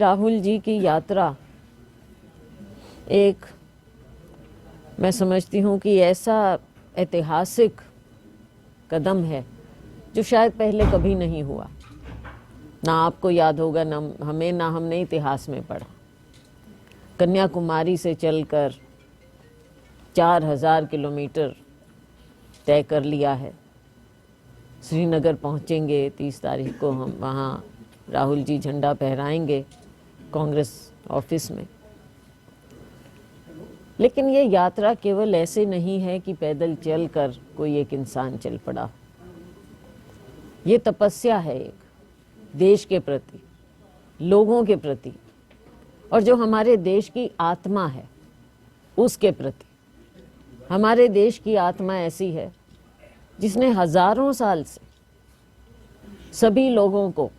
राहुल जी की यात्रा एक, मैं समझती हूँ कि ऐसा ऐतिहासिक कदम है जो शायद पहले कभी नहीं हुआ। ना आपको याद होगा, ना हमें, ना हमने इतिहास में पढ़ा। कन्याकुमारी से चलकर 4000 किलोमीटर तय कर लिया है। श्रीनगर पहुँचेंगे 30 तारीख को, हम वहाँ राहुल जी झंडा फहराएंगे कांग्रेस ऑफिस में। लेकिन ये यात्रा केवल ऐसे नहीं है कि पैदल चलकर कोई एक इंसान चल पड़ा। ये तपस्या है एक देश के प्रति, लोगों के प्रति, और जो हमारे देश की आत्मा है उसके प्रति। हमारे देश की आत्मा ऐसी है जिसने हजारों साल से सभी लोगों को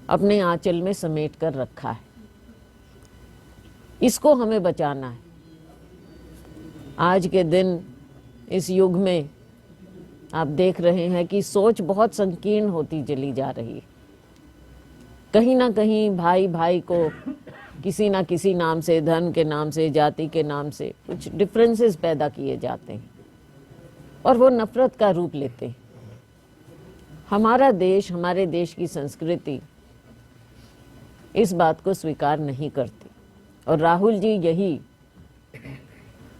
अपने आंचल में समेट कर रखा है। इसको हमें बचाना है। आज के दिन, इस युग में आप देख रहे हैं कि सोच बहुत संकीर्ण होती चली जा रही है। कहीं ना कहीं भाई भाई को किसी ना किसी नाम से, धर्म के नाम से, जाति के नाम से कुछ डिफरेंसेस पैदा किए जाते हैं और वो नफरत का रूप लेते हैं। हमारा देश, हमारे देश की संस्कृति इस बात को स्वीकार नहीं करती, और राहुल जी यही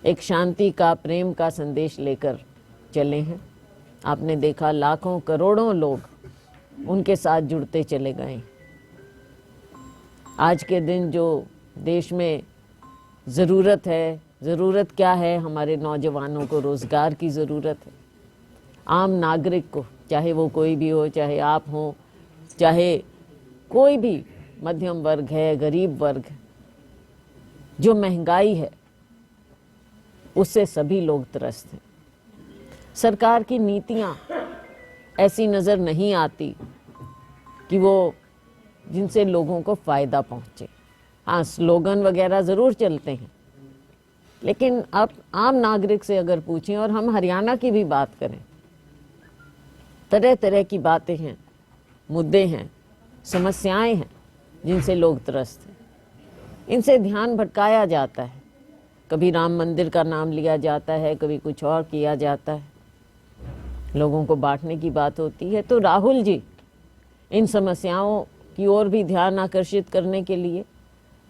एक शांति का, प्रेम का संदेश लेकर चले हैं। आपने देखा लाखों करोड़ों लोग उनके साथ जुड़ते चले गए। आज के दिन जो देश में ज़रूरत है, ज़रूरत क्या है? हमारे नौजवानों को रोज़गार की ज़रूरत है। आम नागरिक को, चाहे वो कोई भी हो, चाहे आप हो, चाहे कोई भी मध्यम वर्ग है, गरीब वर्ग है, जो महंगाई है उससे सभी लोग त्रस्त हैं। सरकार की नीतियां ऐसी नज़र नहीं आती कि वो जिनसे लोगों को फ़ायदा पहुंचे। हाँ, स्लोगन वगैरह ज़रूर चलते हैं, लेकिन आप आम नागरिक से अगर पूछें, और हम हरियाणा की भी बात करें, तरह तरह की बातें हैं, मुद्दे हैं, समस्याएं हैं जिनसे लोग त्रस्त हैं। इनसे ध्यान भटकाया जाता है। कभी राम मंदिर का नाम लिया जाता है, कभी कुछ और किया जाता है, लोगों को बांटने की बात होती है। तो राहुल जी इन समस्याओं की ओर भी ध्यान आकर्षित करने के लिए,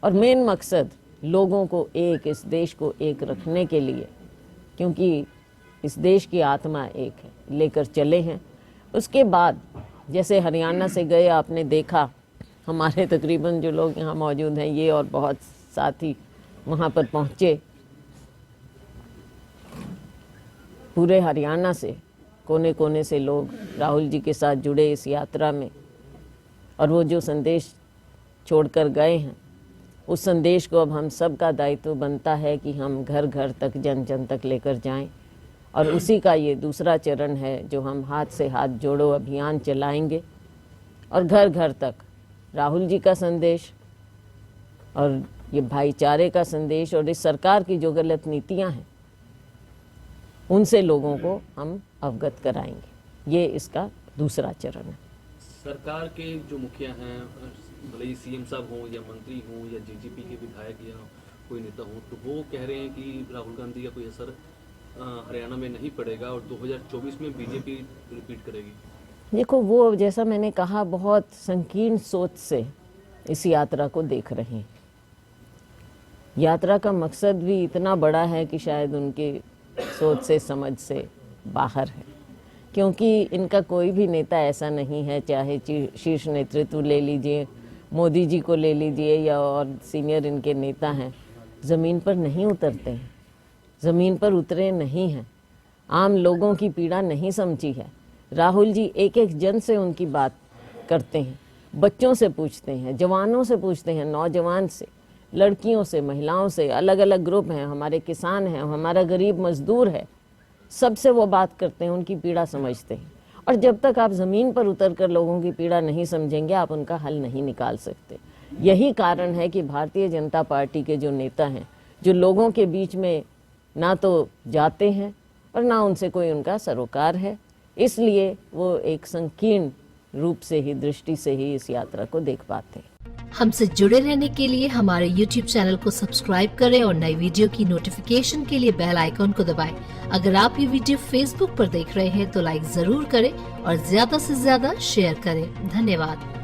और मेन मकसद लोगों को एक, इस देश को एक रखने के लिए, क्योंकि इस देश की आत्मा एक है, लेकर चले हैं। उसके बाद जैसे हरियाणा से गए, आपने देखा हमारे तकरीबन जो लोग यहाँ मौजूद हैं, ये और बहुत साथी वहाँ पर पहुँचे। पूरे हरियाणा से, कोने कोने से लोग राहुल जी के साथ जुड़े इस यात्रा में, और वो जो संदेश छोड़कर गए हैं, उस संदेश को अब हम सब का दायित्व बनता है कि हम घर घर तक, जन जन तक लेकर जाएं। और उसी का ये दूसरा चरण है जो हम हाथ से हाथ जोड़ो अभियान चलाएंगे, और घर घर तक राहुल जी का संदेश और ये भाईचारे का संदेश, और इस सरकार की जो गलत नीतियां हैं उनसे लोगों को हम अवगत कराएंगे। ये इसका दूसरा चरण है। सरकार के जो मुखिया हैं, भले ही सीएम साहब हों या मंत्री हों या जेजेपी के विधायक या कोई नेता हो, तो वो कह रहे हैं कि राहुल गांधी का कोई असर हरियाणा में नहीं पड़ेगा और 2024 में बीजेपी रिपीट करेगी। देखो, वो जैसा मैंने कहा, बहुत संकीर्ण सोच से इस यात्रा को देख रहे हैं। यात्रा का मकसद भी इतना बड़ा है कि शायद उनकी सोच से, समझ से बाहर है, क्योंकि इनका कोई भी नेता ऐसा नहीं है, चाहे शीर्ष नेतृत्व ले लीजिए, मोदी जी को ले लीजिए, या और सीनियर इनके नेता हैं, ज़मीन पर नहीं उतरते हैं, ज़मीन पर उतरे नहीं हैं, आम लोगों की पीड़ा नहीं समझी है। राहुल जी एक एक जन से उनकी बात करते हैं, बच्चों से पूछते हैं, जवानों से पूछते हैं, नौजवान से, लड़कियों से, महिलाओं से, अलग अलग ग्रुप हैं, हमारे किसान हैं, हमारा गरीब मजदूर है, सबसे वो बात करते हैं, उनकी पीड़ा समझते हैं। और जब तक आप ज़मीन पर उतर कर लोगों की पीड़ा नहीं समझेंगे, आप उनका हल नहीं निकाल सकते। यही कारण है कि भारतीय जनता पार्टी के जो नेता हैं, जो लोगों के बीच में ना तो जाते हैं और ना उनसे कोई उनका सरोकार है, इसलिए वो एक संकीर्ण रूप से ही, दृष्टि से ही इस यात्रा को देख पाते हैं। हमसे जुड़े रहने के लिए हमारे YouTube चैनल को सब्सक्राइब करें और नई वीडियो की नोटिफिकेशन के लिए बेल आइकॉन को दबाएं। अगर आप ये वीडियो Facebook पर देख रहे हैं तो लाइक जरूर करें और ज्यादा से ज्यादा शेयर करें। धन्यवाद।